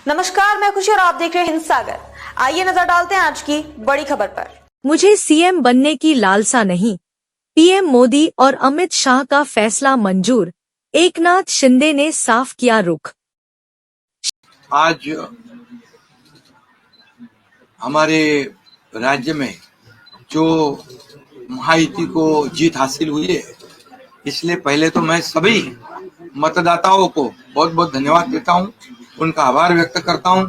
नमस्कार, मैं खुशी और आप देख रहे हैं हिंद सागर। आइए नजर डालते हैं आज की बड़ी खबर पर। मुझे सीएम बनने की लालसा नहीं, पीएम मोदी और अमित शाह का फैसला मंजूर, एकनाथ शिंदे ने साफ किया रुख। आज हमारे राज्य में जो महायुति को जीत हासिल हुई है, इसलिए पहले तो मैं सभी मतदाताओं को बहुत बहुत धन्यवाद देता हूं, उनका आभार व्यक्त करता हूं।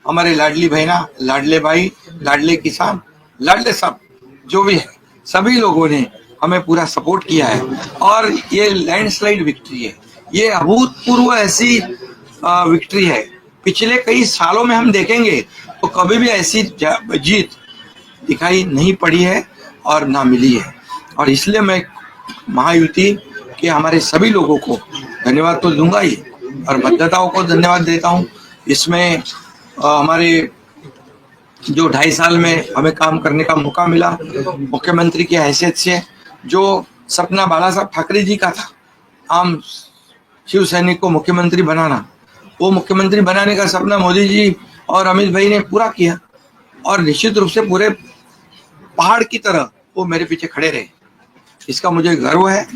हमारे लाडली बहना, लाडले भाई, लाडले किसान, लाडले सब जो भी है, सभी लोगों ने हमें पूरा सपोर्ट किया है और ये लैंडस्लाइड विक्ट्री है। ये अभूतपूर्व ऐसी विक्ट्री है, पिछले कई सालों में हम देखेंगे तो कभी भी ऐसी जीत दिखाई नहीं पड़ी है और ना मिली है। और इसलिए मैं महायुति के हमारे सभी लोगों को धन्यवाद तो दूंगा ही और मतदाताओं को धन्यवाद देता हूं। इसमें हमारे जो 2.5 साल में हमें काम करने का मौका मिला, मुख्यमंत्री की हैसियत से जो सपना बाला साहब ठाकरे जी का था, आम शिव सैनिक को मुख्यमंत्री बनाना, वो मुख्यमंत्री बनाने का सपना मोदी जी और अमित भाई ने पूरा किया और निश्चित रूप से पूरे पहाड़ की तरह वो मेरे पीछे खड़े रहे। इसका मुझे गर्व है,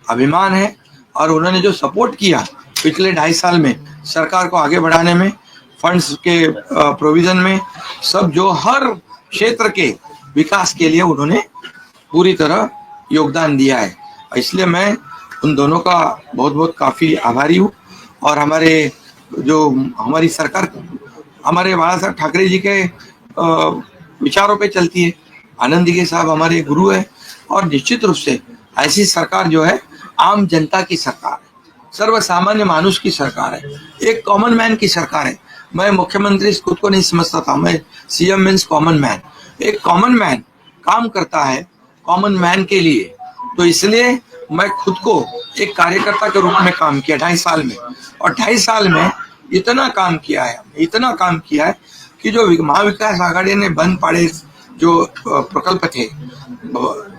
अभिमान है। और उन्होंने जो सपोर्ट किया पिछले 2.5 साल में सरकार को आगे बढ़ाने में, फंड्स के प्रोविजन में, सब जो हर क्षेत्र के विकास के लिए उन्होंने पूरी तरह योगदान दिया है। इसलिए मैं उन दोनों का बहुत बहुत काफ़ी आभारी हूँ। और हमारी सरकार हमारे बाला साहब ठाकरे जी के विचारों पे चलती है। आनंद जी साहब हमारे गुरु है और निश्चित रूप से ऐसी सरकार जो है आम जनता की सरकार है, सर्वसामान्य मानुष की सरकार है, एक कॉमन मैन की सरकार है। मैं मुख्यमंत्री खुद को नहीं समझता था, मैं सीएम मीन्स कॉमन मैन। एक कॉमन मैन काम करता है कॉमन मैन के लिए, तो इसलिए मैं खुद को एक कार्यकर्ता के रूप में काम किया 2.5 साल में। और 2.5 साल में इतना काम किया है कि जो महाविकास आघाड़ी ने बंद पड़े जो प्रकल्प थे,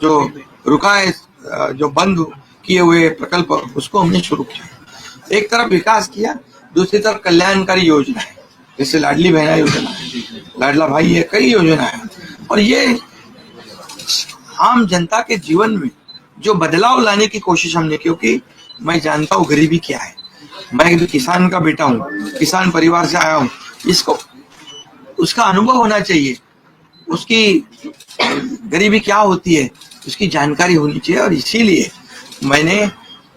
जो रुका है, जो बंद किए हुए प्रकल्प, उसको हमने शुरू किया। एक तरफ विकास किया, दूसरी तरफ कल्याणकारी योजना है, जैसे लाडली बहना योजना है, लाडला भाई है, कई योजना है। और ये आम जनता के जीवन में जो बदलाव लाने की कोशिश हमने, क्योंकि मैं जानता हूँ गरीबी क्या है, मैं भी किसान का बेटा हूँ, किसान परिवार से आया हूँ, इसको उसका अनुभव होना चाहिए, उसकी गरीबी क्या होती है उसकी जानकारी होनी चाहिए। और इसीलिए मैंने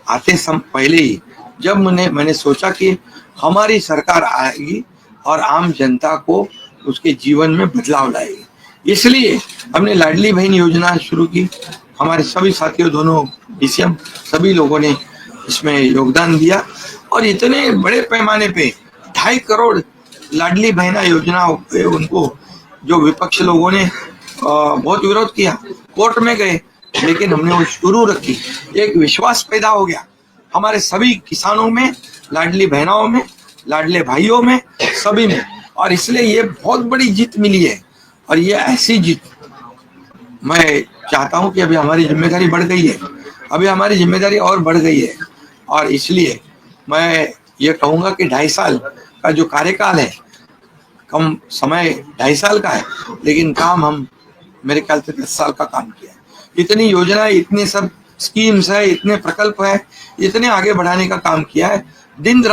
आते पहले ही जब मैंने सोचा कि हमारी सरकार आएगी और आम जनता को उसके जीवन में बदलाव लाएगी, इसलिए हमने लाडली बहन योजना शुरू की। हमारे सभी साथियों, दोनों डीसीएम, सभी लोगों ने इसमें योगदान दिया और इतने बड़े पैमाने पे 2.5 करोड़ लाडली बहना योजना, उनको जो विपक्ष लोगों ने बहुत विरोध किया, कोर्ट में गए, लेकिन हमने वो शुरू रखी। एक विश्वास पैदा हो गया हमारे सभी किसानों में, लाडली बहनाओं में, लाडले भाइयों में, सभी में। और इसलिए ये बहुत बड़ी जीत मिली है। और ये ऐसी जीत मैं चाहता हूं कि अभी हमारी जिम्मेदारी बढ़ गई है, अभी हमारी जिम्मेदारी और बढ़ गई है। और इसलिए मैं ये कहूँगा कि 2.5 साल का जो कार्यकाल है, कम समय 2.5 साल का है, लेकिन काम हम मेरे ख्याल से 10 साल का काम किया है। इतनी योजना, इतने सब स्कीम्स है, इतने प्रकल्प है, इतने आगे बढ़ाने का काम किया है। दिन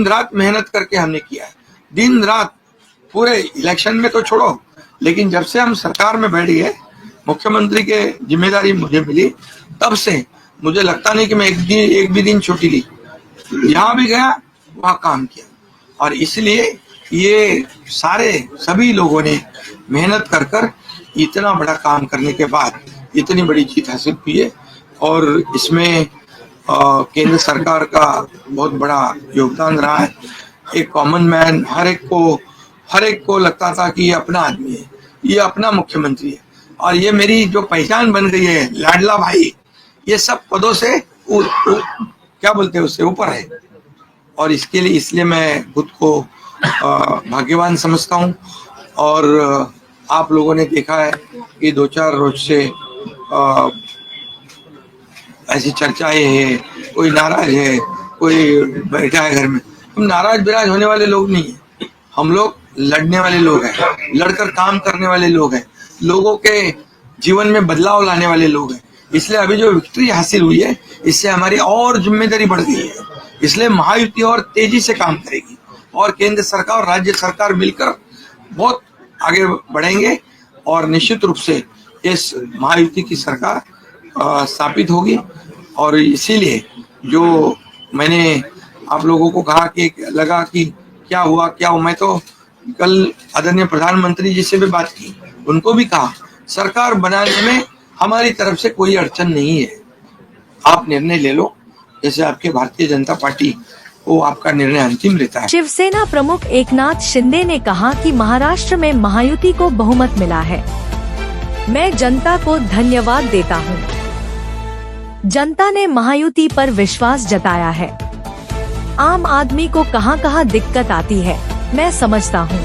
रात मेहनत करके हमने किया है, दिन रात। पूरे इलेक्शन में तो छोड़ो, लेकिन जब से हम सरकार में बैठ गए, मुख्यमंत्री के जिम्मेदारी मुझे मिली, तब से मुझे लगता नहीं कि मैं एक भी दिन छुट्टी ली, जहाँ भी गया वहाँ काम किया। और इसलिए ये सभी लोगों ने मेहनत कर इतना बड़ा काम करने के बाद इतनी बड़ी जीत हासिल की है। और इसमें केंद्र सरकार का बहुत बड़ा योगदान रहा है। एक कॉमन मैन, हर एक को लगता था कि ये अपना आदमी है, ये अपना मुख्यमंत्री है। और ये मेरी जो पहचान बन गई है, लाडला भाई, ये सब पदों से क्या बोलते हैं, उससे ऊपर है। और इसलिए मैं खुद को भाग्यवान समझता हूँ। और आप लोगों ने देखा है कि 2-4 रोज से ऐसी चर्चाएं हैं, कोई नाराज है, कोई बैठा है घर में। हम नाराज बिराज होने वाले लोग नहीं है। हम लोग लड़ने वाले लोग हैं, लड़कर काम करने वाले लोग हैं, लोगों के जीवन में बदलाव लाने वाले लोग हैं। इसलिए अभी जो विक्ट्री हासिल हुई है, इससे हमारी और जिम्मेदारी बढ़ गई है। इसलिए महायुति और तेजी से काम करेगी और केंद्र सरकार और राज्य सरकार मिलकर बहुत आगे बढ़ेंगे और निश्चित रूप से इस महायुति की सरकार स्थापित होगी। और इसीलिए जो मैंने आप लोगों को कहा कि लगा कि क्या हुआ, मैं तो कल आदरणीय प्रधानमंत्री जी से भी बात की, उनको भी कहा सरकार बनाने में हमारी तरफ से कोई अड़चन नहीं है, आप निर्णय ले लो, जैसे आपके भारतीय जनता पार्टी वो आपका निर्णय अंतिम रहता है। शिवसेना प्रमुख एकनाथ शिंदे ने कहा कि महाराष्ट्र में महायुति को बहुमत मिला है। मैं जनता को धन्यवाद देता हूं। जनता ने महायुति पर विश्वास जताया है। आम आदमी को कहां-कहां दिक्कत आती है, मैं समझता हूं।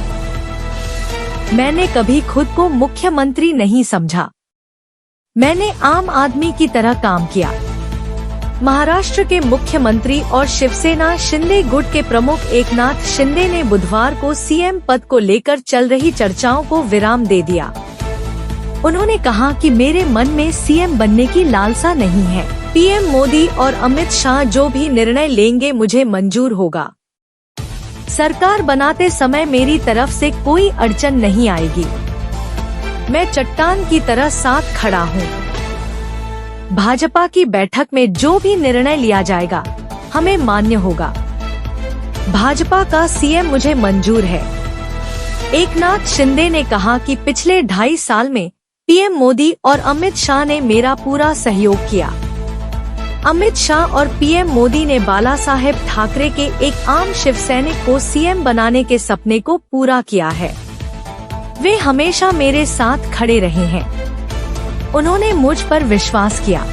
मैंने कभी खुद को मुख्यमंत्री नहीं समझा। मैंने आम आदमी की तरह काम किया। महाराष्ट्र के मुख्यमंत्री और शिवसेना शिंदे गुट के प्रमुख एकनाथ शिंदे ने बुधवार को सीएम पद को लेकर चल रही चर्चाओं को विराम दे दिया। उन्होंने कहा कि मेरे मन में सीएम बनने की लालसा नहीं है। पीएम मोदी और अमित शाह जो भी निर्णय लेंगे मुझे मंजूर होगा। सरकार बनाते समय मेरी तरफ से कोई अड़चन नहीं आएगी। मैं चट्टान की तरह साथ खड़ा हूँ। भाजपा की बैठक में जो भी निर्णय लिया जाएगा हमें मान्य होगा। भाजपा का सीएम मुझे मंजूर है। एकनाथ शिंदे ने कहा कि पिछले 2.5 साल में पीएम मोदी और अमित शाह ने मेरा पूरा सहयोग किया। अमित शाह और पीएम मोदी ने बाला साहेब ठाकरे के एक आम शिवसैनिक को सीएम बनाने के सपने को पूरा किया है। वे हमेशा मेरे साथ खड़े रहे हैं। उन्होंने मुझ पर विश्वास किया,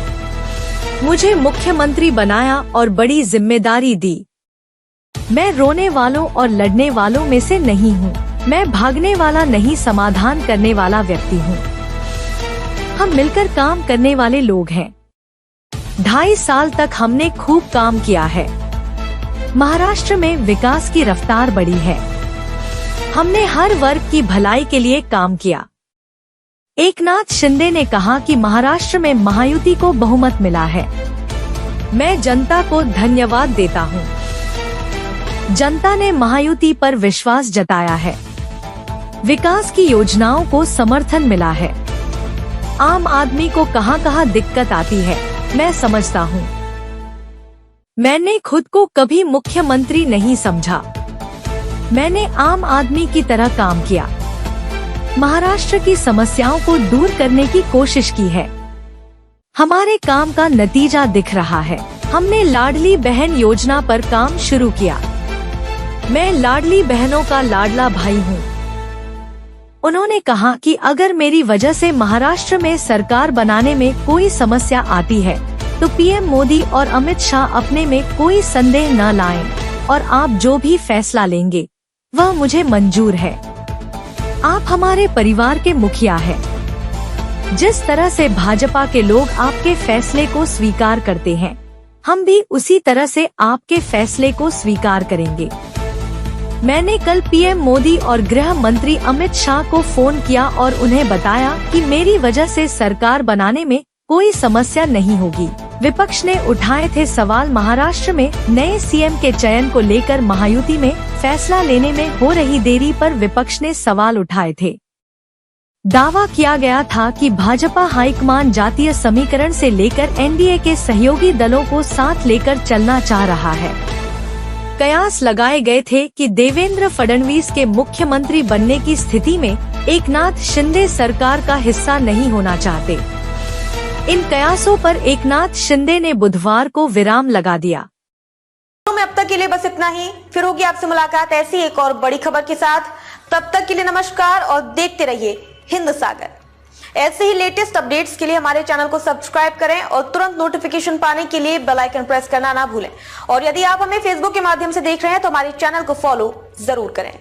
मुझे मुख्यमंत्री बनाया और बड़ी जिम्मेदारी दी। मैं रोने वालों और लड़ने वालों में से नहीं हूँ। मैं भागने वाला नहीं, समाधान करने वाला व्यक्ति हूँ। हम मिलकर काम करने वाले लोग हैं। 2.5 साल तक हमने खूब काम किया है। महाराष्ट्र में विकास की रफ्तार बढ़ी है। हमने हर वर्ग की भलाई के लिए काम किया। एकनाथ शिंदे ने कहा कि महाराष्ट्र में महायुति को बहुमत मिला है। मैं जनता को धन्यवाद देता हूं। जनता ने महायुति पर विश्वास जताया है। विकास की योजनाओं को समर्थन मिला है। आम आदमी को कहां-कहां दिक्कत आती है, मैं समझता हूं। मैंने खुद को कभी मुख्यमंत्री नहीं समझा। मैंने आम आदमी की तरह काम किया। महाराष्ट्र की समस्याओं को दूर करने की कोशिश की है। हमारे काम का नतीजा दिख रहा है। हमने लाडली बहन योजना पर काम शुरू किया। मैं लाडली बहनों का लाडला भाई हूँ। उन्होंने कहा कि अगर मेरी वजह से महाराष्ट्र में सरकार बनाने में कोई समस्या आती है तो पीएम मोदी और अमित शाह अपने में कोई संदेह न लाएं और आप जो भी फैसला लेंगे वह मुझे मंजूर है। आप हमारे परिवार के मुखिया हैं। जिस तरह से भाजपा के लोग आपके फैसले को स्वीकार करते हैं, हम भी उसी तरह से आपके फैसले को स्वीकार करेंगे। मैंने कल पीएम मोदी और गृह मंत्री अमित शाह को फोन किया और उन्हें बताया कि मेरी वजह से सरकार बनाने में कोई समस्या नहीं होगी। विपक्ष ने उठाए थे सवाल महाराष्ट्र में नए सीएम के चयन को लेकर। महायुति में फैसला लेने में हो रही देरी पर विपक्ष ने सवाल उठाए थे। दावा किया गया था कि भाजपा हाईकमान जातीय समीकरण से लेकर एनडीए के सहयोगी दलों को साथ लेकर चलना चाह रहा है। कयास लगाए गए थे कि देवेंद्र फडणवीस के मुख्यमंत्री बनने की स्थिति में एकनाथ शिंदे सरकार का हिस्सा नहीं होना चाहते। इन कयासों पर एकनाथ शिंदे ने बुधवार को विराम लगा दिया। में अब तक के लिए बस इतना ही। फिर होगी आपसे मुलाकात ऐसी एक और बड़ी खबर के साथ। तब तक के लिए नमस्कार और देखते रहिए हिंद सागर। ऐसे ही लेटेस्ट अपडेट्स के लिए हमारे चैनल को सब्सक्राइब करें और तुरंत नोटिफिकेशन पाने के लिए बेल आइकन प्रेस करना ना भूलें। और यदि आप हमें फेसबुक के माध्यम से देख रहे हैं तो हमारे चैनल को फॉलो जरूर करें।